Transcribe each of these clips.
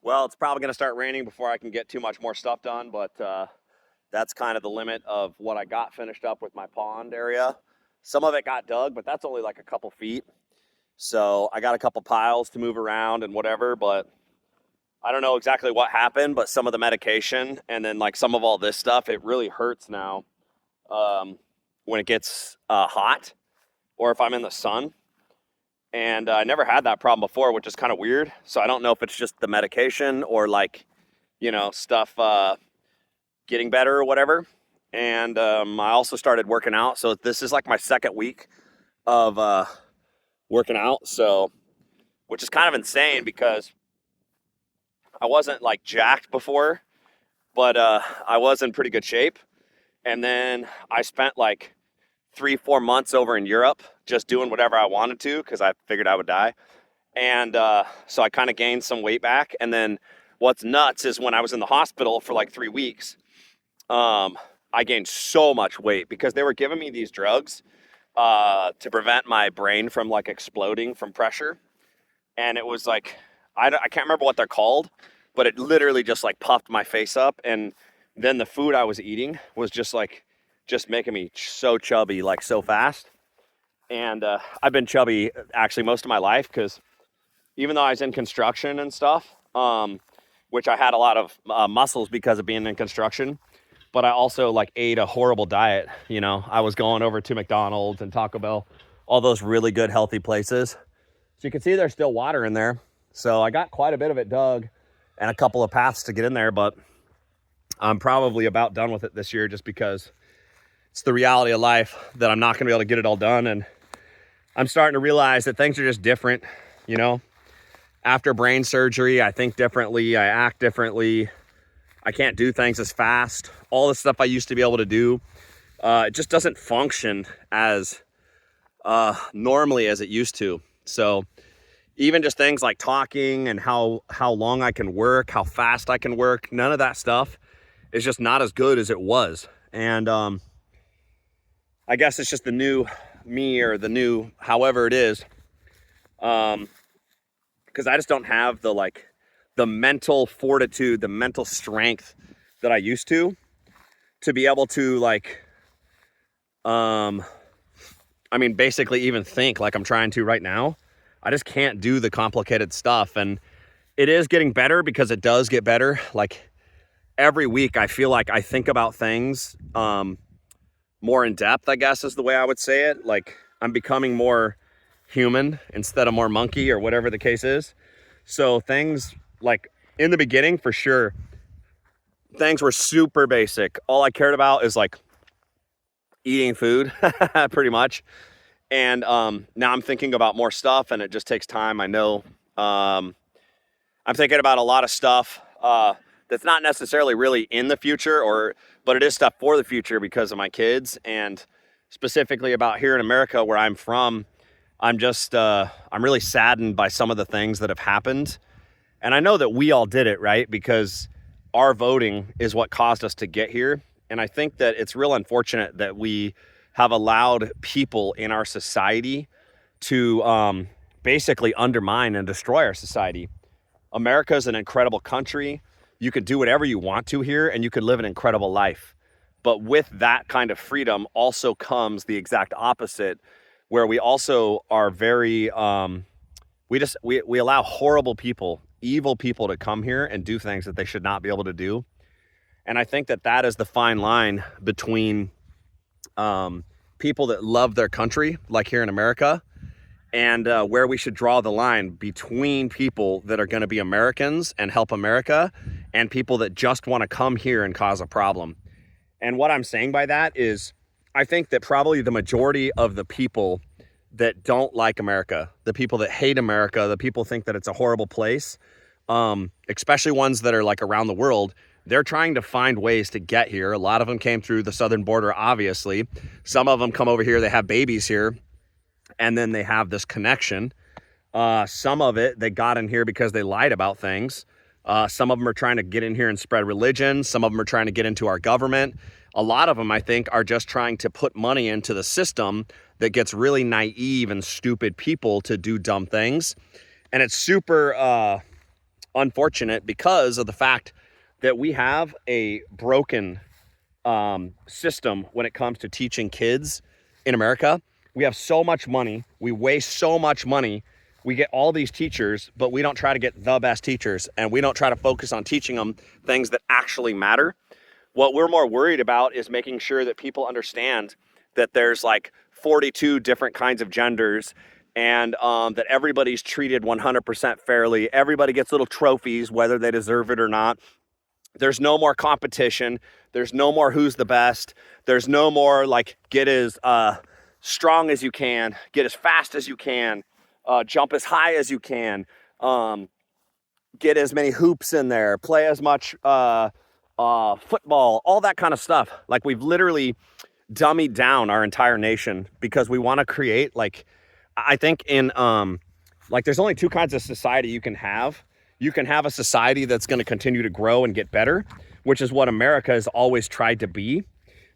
Well, it's probably going to start raining before I can get too much more stuff done, but that's kind of the limit of what I got finished up with my pond area. Some of it got dug, but that's only like a couple feet. So I got a couple piles to move around and whatever, but I don't know exactly what happened, but some of the medication and then like some of all this stuff, it really hurts now when it gets hot or if I'm in the sun. And I never had that problem before, which is kind of weird. So I don't know if it's just the medication or like, stuff getting better or whatever. And I also started working out. So this is like my second week of working out. So, which is kind of insane because I wasn't like jacked before, but I was in pretty good shape. And then I spent like 3-4 months over in Europe just doing whatever I wanted to because I figured I would die. And so I kind of gained some weight back. And then what's nuts is when I was in the hospital for like 3 weeks, I gained so much weight because they were giving me these drugs to prevent my brain from like exploding from pressure. And it was like, I can't remember what they're called, but it literally just like puffed my face up. And then the food I was eating was just making me so chubby, like so fast. And I've been chubby actually most of my life because even though I was in construction and stuff, which I had a lot of muscles because of being in construction, but I also like ate a horrible diet. I was going over to McDonald's and Taco Bell, all those really good healthy places. So you can see there's still water in there. So I got quite a bit of it dug and a couple of paths to get in there, but I'm probably about done with it this year just because it's the reality of life that I'm not going to be able to get it all done. And I'm starting to realize that things are just different. After brain surgery, I think differently. I act differently. I can't do things as fast. All the stuff I used to be able to do, it just doesn't function as normally as it used to. So even just things like talking and how long I can work, how fast I can work, none of that stuff is just not as good as it was. And I guess it's just the new me or the new however it is. Because I just don't have the mental fortitude, the mental strength that I used to be able to basically even think like I'm trying to right now. I just can't do the complicated stuff. And it is getting better because it does get better. Like every week I feel like I think about things more in depth, I guess is the way I would say it. Like I'm becoming more human instead of more monkey or whatever the case is. So things like in the beginning, for sure, things were super basic. All I cared about is like eating food pretty much. And now I'm thinking about more stuff and it just takes time. I know I'm thinking about a lot of stuff that's not necessarily really in the future but it is stuff for the future because of my kids and specifically about here in America where I'm from. I'm really saddened by some of the things that have happened. And I know that we all did it, right? Because our voting is what caused us to get here. And I think that it's real unfortunate that we have allowed people in our society to basically undermine and destroy our society. America is an incredible country. You could do whatever you want to here and you could live an incredible life. But with that kind of freedom also comes the exact opposite, where we also are very, we allow horrible people, evil people to come here and do things that they should not be able to do. And I think that is the fine line between people that love their country, like here in America, and where we should draw the line between people that are going to be Americans and help America and people that just want to come here and cause a problem. And what I'm saying by that is I think that probably the majority of the people that don't like America, the people that hate America, the people think that it's a horrible place, especially ones that are like around the world, they're trying to find ways to get here. A lot of them came through the southern border, obviously. Some of them come over here, they have babies here, and then they have this connection. Some of it, they got in here because they lied about things. Some of them are trying to get in here and spread religion. Some of them are trying to get into our government. A lot of them, I think, are just trying to put money into the system that gets really naive and stupid people to do dumb things. And it's super unfortunate because of the fact that we have a broken system when it comes to teaching kids in America. We have so much money. We waste so much money. We get all these teachers, but we don't try to get the best teachers, and we don't try to focus on teaching them things that actually matter. What we're more worried about is making sure that people understand that there's like 42 different kinds of genders, and that everybody's treated 100% fairly. Everybody gets little trophies, whether they deserve it or not. There's no more competition. There's no more who's the best. There's no more like get as strong as you can, get as fast as you can, jump as high as you can, get as many hoops in there, play as much football, all that kind of stuff. Like we've literally dummied down our entire nation because we want to create like, I think in like there's only two kinds of society you can have. You can have a society that's going to continue to grow and get better, which is what America has always tried to be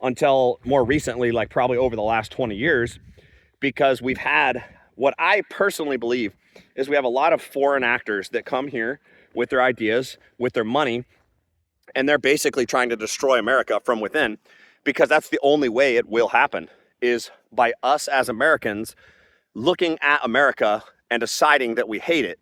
until more recently, like probably over the last 20 years, because we've had what I personally believe is we have a lot of foreign actors that come here with their ideas, with their money, and they're basically trying to destroy America from within, because that's the only way it will happen, is by us as Americans looking at America and deciding that we hate it.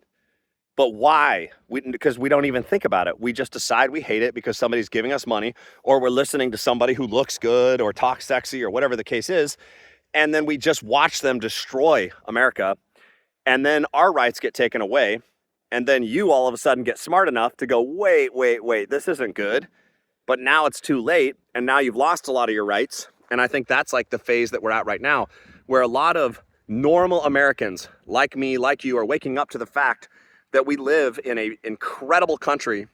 But why? Because we don't even think about it. We just decide we hate it because somebody's giving us money, or we're listening to somebody who looks good or talks sexy or whatever the case is. And then we just watch them destroy America. And then our rights get taken away. And then you all of a sudden get smart enough to go, wait, this isn't good. But now it's too late. And now you've lost a lot of your rights. And I think that's like the phase that we're at right now, where a lot of normal Americans like me, like you, are waking up to the fact that we live in an incredible country,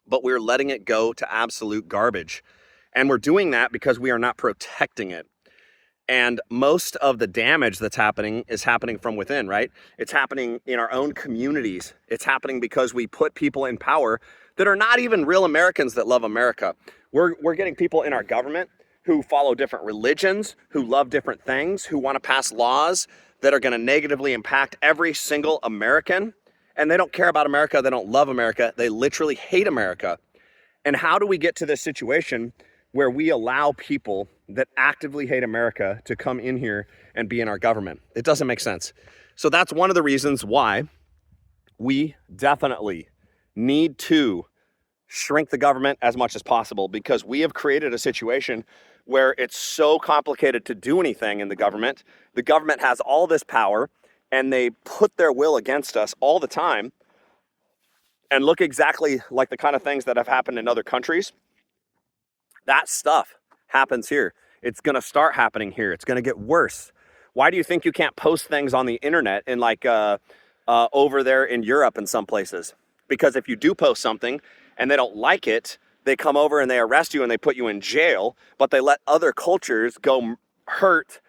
but we're letting it go to absolute garbage. And we're doing that because we are not protecting it. And most of the damage that's happening is happening from within, right? It's happening in our own communities. It's happening because we put people in power that are not even real Americans that love America. We're getting people in our government who follow different religions, who love different things, who want to pass laws that are going to negatively impact every single American. And they don't care about America. They don't love America. They literally hate America. And how do we get to this situation where we allow people that actively hate America to come in here and be in our government? It doesn't make sense. So that's one of the reasons why we definitely need to shrink the government as much as possible, because we have created a situation where it's so complicated to do anything in the government. The government has all this power, and they put their will against us all the time. And look exactly like the kind of things that have happened in other countries. That stuff happens here. It's going to start happening here. It's going to get worse. Why do you think you can't post things on the internet in like over there in Europe and some places? Because if you do post something and they don't like it, they come over and they arrest you and they put you in jail, but they let other cultures go hurt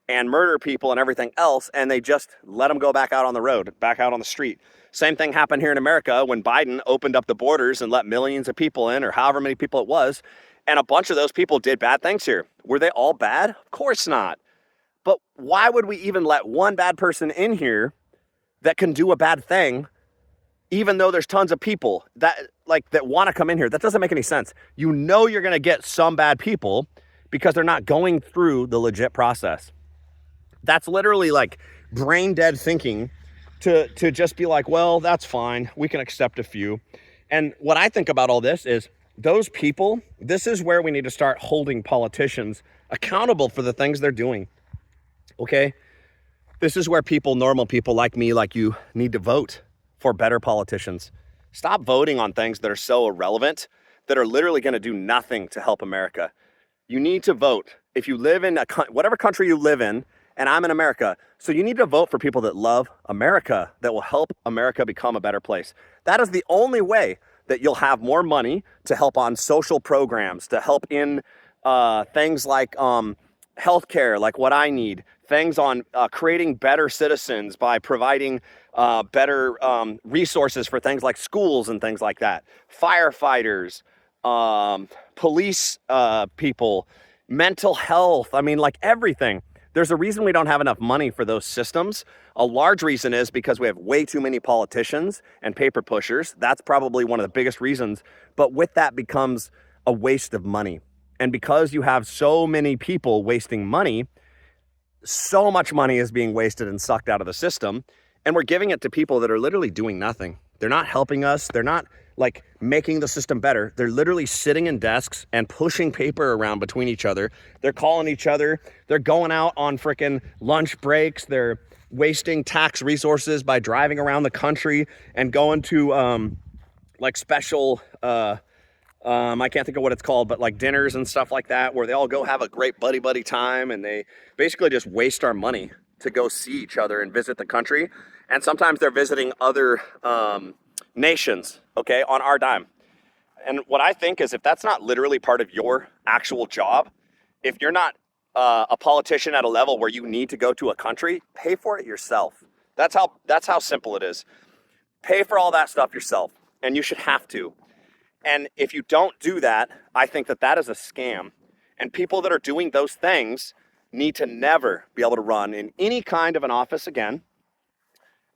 and murder people and everything else, and they just let them go back out on the road, back out on the street. Same thing happened here in America when Biden opened up the borders and let millions of people in, or however many people it was, and a bunch of those people did bad things here. Were they all bad? Of course not. But why would we even let one bad person in here that can do a bad thing, even though there's tons of people that want to come in here? That doesn't make any sense. You know you're going to get some bad people because they're not going through the legit process. That's literally like brain dead thinking to just be like, well, that's fine. We can accept a few. And what I think about all this is those people, this is where we need to start holding politicians accountable for the things they're doing. Okay? This is where people, normal people like me, like you, need to vote for better politicians. Stop voting on things that are so irrelevant, that are literally going to do nothing to help America. You need to vote. If you live in whatever country you live in, and I'm in America, so you need to vote for people that love America, that will help America become a better place. That is the only way that you'll have more money to help on social programs, to help in things like healthcare, like what I need, things on creating better citizens by providing better resources for things like schools and things like that, firefighters, police people, mental health. I mean, like everything. There's a reason we don't have enough money for those systems. A large reason is because we have way too many politicians and paper pushers. That's probably one of the biggest reasons. But with that becomes a waste of money. And because you have so many people wasting money, so much money is being wasted and sucked out of the system. And we're giving it to people that are literally doing nothing. They're not helping us. They're not like making the system better. They're literally sitting in desks and pushing paper around between each other. They're calling each other. They're going out on freaking lunch breaks. They're wasting tax resources by driving around the country and going to like special, I can't think of what it's called, but like dinners and stuff like that, where they all go have a great buddy time, and they basically just waste our money to go see each other and visit the country. And sometimes they're visiting other nations, okay, on our dime. And what I think is, if that's not literally part of your actual job, if you're not a politician at a level where you need to go to a country, pay for it yourself. That's how simple it is. Pay for all that stuff yourself, and you should have to. And if you don't do that, I think that is a scam. And people that are doing those things need to never be able to run in any kind of an office again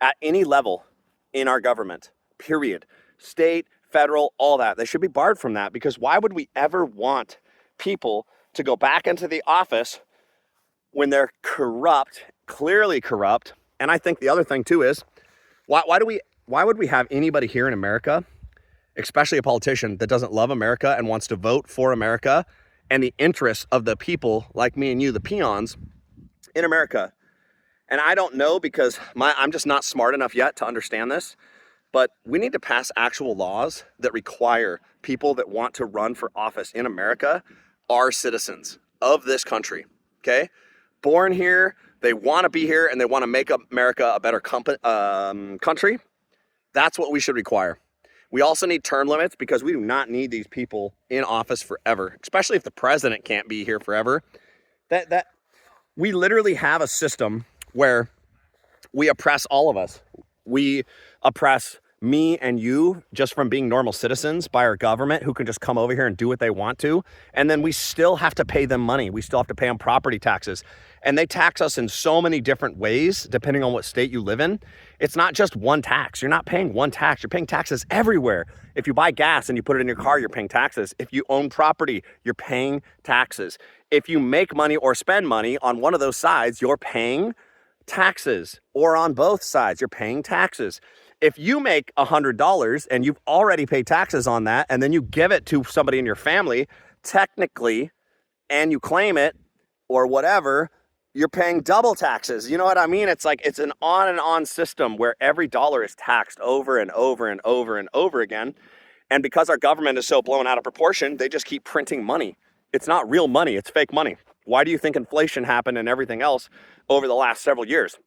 at any level in our government, period. State, federal, all that. They should be barred from that, because why would we ever want people to go back into the office when they're corrupt, clearly corrupt? And I think the other thing too is, why would we have anybody here in America, especially a politician, that doesn't love America and wants to vote for America and the interests of the people like me and you, the peons in America? And I don't know, because I'm just not smart enough yet to understand this, but we need to pass actual laws that require people that want to run for office in America are citizens of this country, okay? Born here, they want to be here, and they want to make America a better country. That's what we should require. We also need term limits, because we do not need these people in office forever, especially if the president can't be here forever. That we literally have a system where we oppress all of us. We oppress me and you just from being normal citizens by our government, who can just come over here and do what they want to. And then we still have to pay them money. We still have to pay them property taxes. And they tax us in so many different ways, depending on what state you live in. It's not just one tax. You're not paying one tax. You're paying taxes everywhere. If you buy gas and you put it in your car, you're paying taxes. If you own property, you're paying taxes. If you make money or spend money on one of those sides, you're paying taxes. Or on both sides, you're paying taxes. If you make $100 and you've already paid taxes on that, and then you give it to somebody in your family, technically, and you claim it or whatever, you're paying double taxes. You know what I mean? It's like, it's an on and on system where every dollar is taxed over and over and over and over again. And because our government is so blown out of proportion, they just keep printing money. It's not real money, it's fake money. Why do you think inflation happened and everything else over the last several years?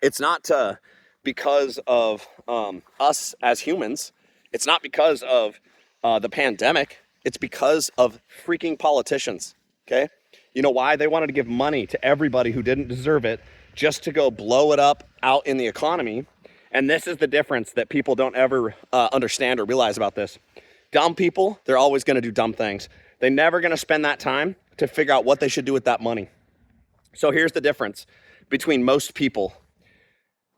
It's not because of us as humans. It's not because of the pandemic. It's because of freaking politicians, okay? You know why? They wanted to give money to everybody who didn't deserve it, just to go blow it up out in the economy. And this is the difference that people don't ever understand or realize about this. Dumb people, they're always gonna do dumb things. They're never gonna spend that time to figure out what they should do with that money. So here's the difference between most people.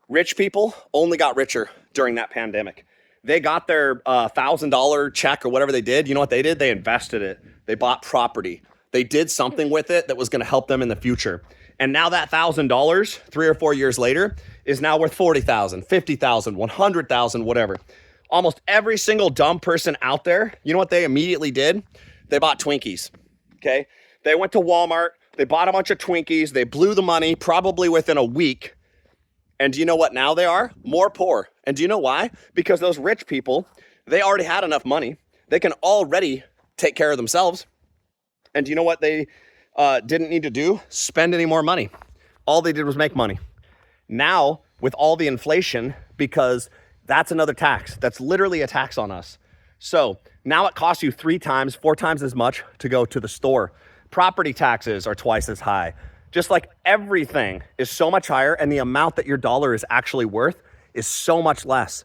Rich people only got richer during that pandemic. They got their $1,000 check or whatever they did. You know what they did? They invested it. They bought property. They did something with it that was going to help them in the future. And now that $1,000, 3 or 4 years later, is now worth $40,000, $50,000, $100,000, whatever. Almost every single dumb person out there, you know what they immediately did? They bought Twinkies, okay? They went to Walmart. They bought a bunch of Twinkies. They blew the money probably within a week. And do you know what now they are? More poor. And do you know why? Because those rich people, they already had enough money. They can already take care of themselves. And do you know what they didn't need to do? Spend any more money. All they did was make money. Now, with all the inflation, because that's another tax. That's literally a tax on us. So now it costs you 3 times, 4 times as much to go to the store. Property taxes are twice as high. Just like everything is so much higher, and the amount that your dollar is actually worth is so much less.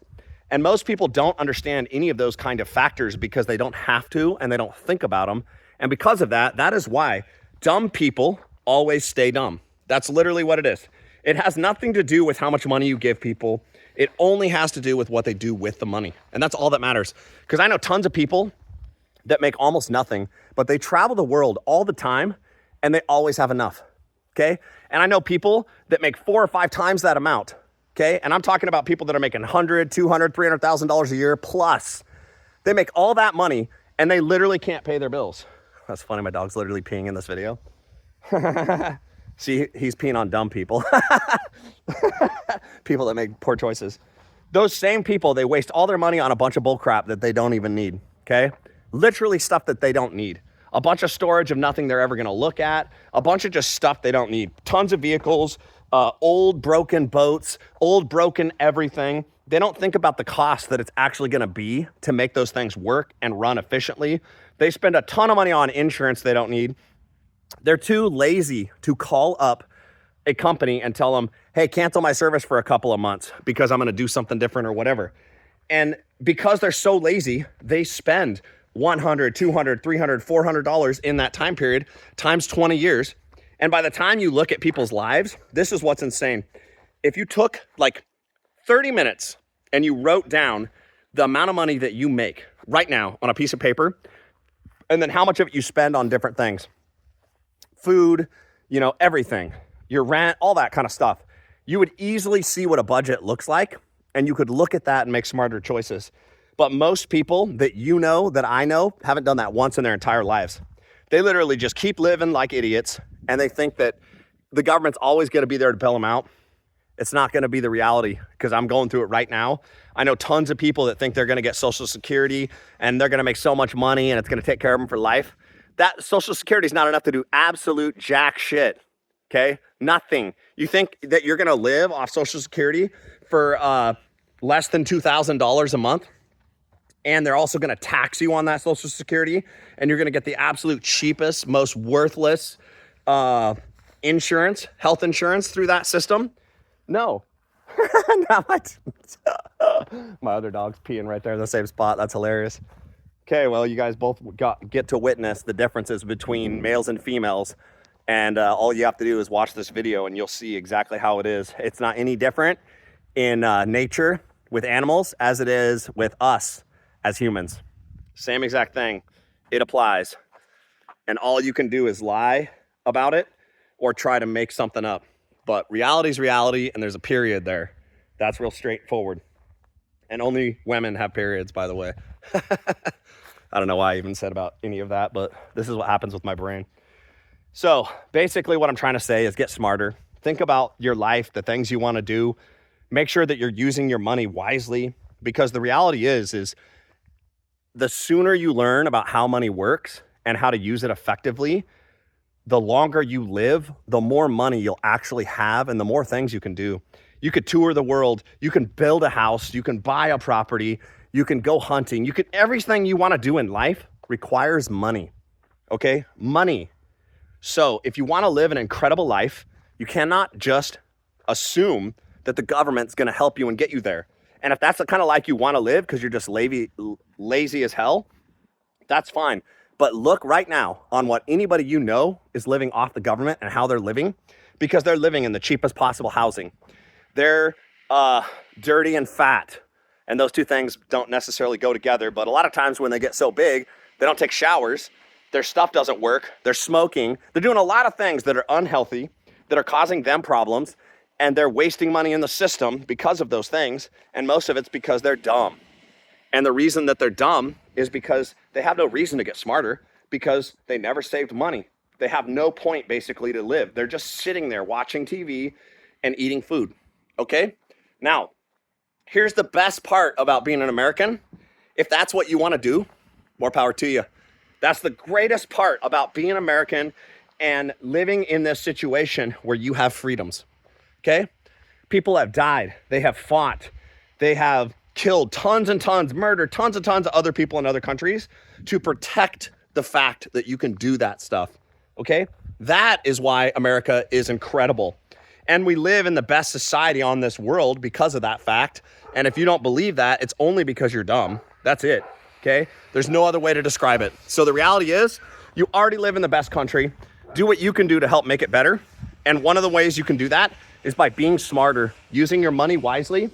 And most people don't understand any of those kind of factors because they don't have to and they don't think about them. And because of that, that is why dumb people always stay dumb. That's literally what it is. It has nothing to do with how much money you give people. It only has to do with what they do with the money. And that's all that matters. Because I know tons of people that make almost nothing, but they travel the world all the time and they always have enough, okay? And I know people that make 4 or 5 times that amount, okay? And I'm talking about people that are making $100,000, $200,000, $300,000 a year plus. They make all that money and they literally can't pay their bills. That's funny, my dog's literally peeing in this video. See, he's peeing on dumb people. People that make poor choices. Those same people, they waste all their money on a bunch of bull crap that they don't even need, okay? Literally stuff that they don't need. A bunch of storage of nothing they're ever gonna look at. A bunch of just stuff they don't need. Tons of vehicles, old broken boats, old broken everything. They don't think about the cost that it's actually gonna be to make those things work and run efficiently. They spend a ton of money on insurance they don't need. They're too lazy to call up a company and tell them, hey, cancel my service for a couple of months because I'm gonna do something different or whatever. And because they're so lazy, they spend $100, $200, $300, $400 in that time period times 20 years. And by the time you look at people's lives, this is what's insane. If you took like 30 minutes and you wrote down the amount of money that you make right now on a piece of paper, and then how much of it you spend on different things, food, everything, your rent, all that kind of stuff, you would easily see what a budget looks like, and you could look at that and make smarter choices. But most people that that I know, haven't done that once in their entire lives. They literally just keep living like idiots, and they think that the government's always gonna be there to bail them out. It's not gonna be the reality, because I'm going through it right now. I know tons of people that think they're gonna get Social Security, and they're gonna make so much money, and it's gonna take care of them for life. That Social Security is not enough to do absolute jack shit, okay? Nothing. You think that you're gonna live off Social Security for less than $2,000 a month? And they're also gonna tax you on that Social Security, and you're gonna get the absolute cheapest, most worthless insurance, health insurance through that system? No. My other dog's peeing right there in the same spot. That's hilarious. Okay, well, you guys both get to witness the differences between males and females, and all you have to do is watch this video and you'll see exactly how it is. It's not any different in nature with animals as it is with us as humans. Same exact thing. It applies. And all you can do is lie about it or try to make something up. But reality's reality, and there's a period there. That's real straightforward. And only women have periods, by the way. I don't know why I even said about any of that, but this is what happens with my brain. So basically what I'm trying to say is get smarter. Think about your life, the things you want to do. Make sure that you're using your money wisely, because the reality is the sooner you learn about how money works and how to use it effectively, the longer you live, the more money you'll actually have and the more things you can do. You could tour the world, you can build a house, you can buy a property, you can go hunting, everything you want to do in life requires money, okay? Money. So if you want to live an incredible life, you cannot just assume that the government's going to help you and get you there. And if that's the kind of life you want to live because you're just lazy as hell, that's fine. But look right now on what anybody you know is living off the government and how they're living, because they're living in the cheapest possible housing. They're dirty and fat, and those two things don't necessarily go together. But a lot of times when they get so big, they don't take showers, their stuff doesn't work, they're smoking, they're doing a lot of things that are unhealthy, that are causing them problems, and they're wasting money in the system because of those things, and most of it's because they're dumb. And the reason that they're dumb is because they have no reason to get smarter, because they never saved money. They have no point basically to live. They're just sitting there watching TV and eating food, okay? Now, here's the best part about being an American. If that's what you want to do, more power to you. That's the greatest part about being American and living in this situation where you have freedoms, okay? People have died, they have fought, they have killed tons and tons, murdered tons and tons of other people in other countries to protect the fact that you can do that stuff, okay? That is why America is incredible. And we live in the best society on this world because of that fact. And if you don't believe that, it's only because you're dumb. That's it, okay? There's no other way to describe it. So the reality is, you already live in the best country. Do what you can do to help make it better. And one of the ways you can do that is by being smarter, using your money wisely,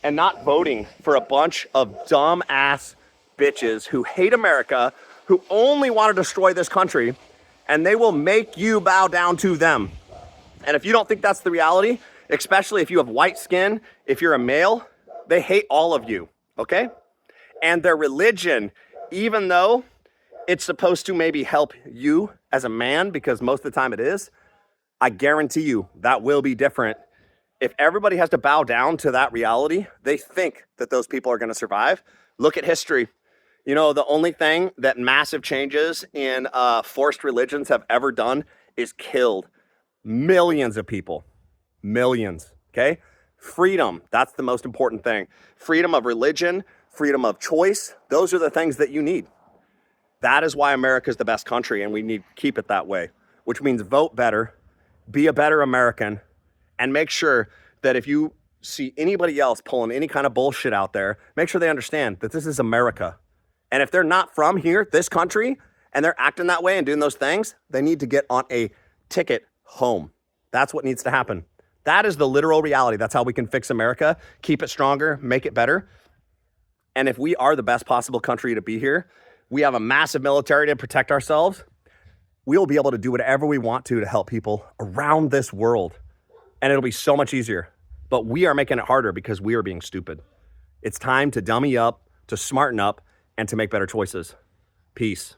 and not voting for a bunch of dumb ass bitches who hate America, who only want to destroy this country, and they will make you bow down to them. And if you don't think that's the reality, especially if you have white skin, if you're a male, they hate all of you, okay? And their religion, even though it's supposed to maybe help you as a man, because most of the time it is, I guarantee you that will be different. If everybody has to bow down to that reality, they think that those people are going to survive. Look at history. You know, the only thing that massive changes in forced religions have ever done is killed millions of people. Millions, okay? Freedom, that's the most important thing. Freedom of religion, freedom of choice, those are the things that you need. That is why America is the best country, and we need to keep it that way, which means vote better, be a better American, and make sure that if you see anybody else pulling any kind of bullshit out there, make sure they understand that this is America. And if they're not from here, this country, and they're acting that way and doing those things, they need to get on a ticket home. That's what needs to happen. That is the literal reality. That's how we can fix America, keep it stronger, make it better. And if we are the best possible country to be here, we have a massive military to protect ourselves. We'll be able to do whatever we want to help people around this world. And it'll be so much easier. But we are making it harder because we are being stupid. It's time to dummy up, to smarten up, and to make better choices. Peace.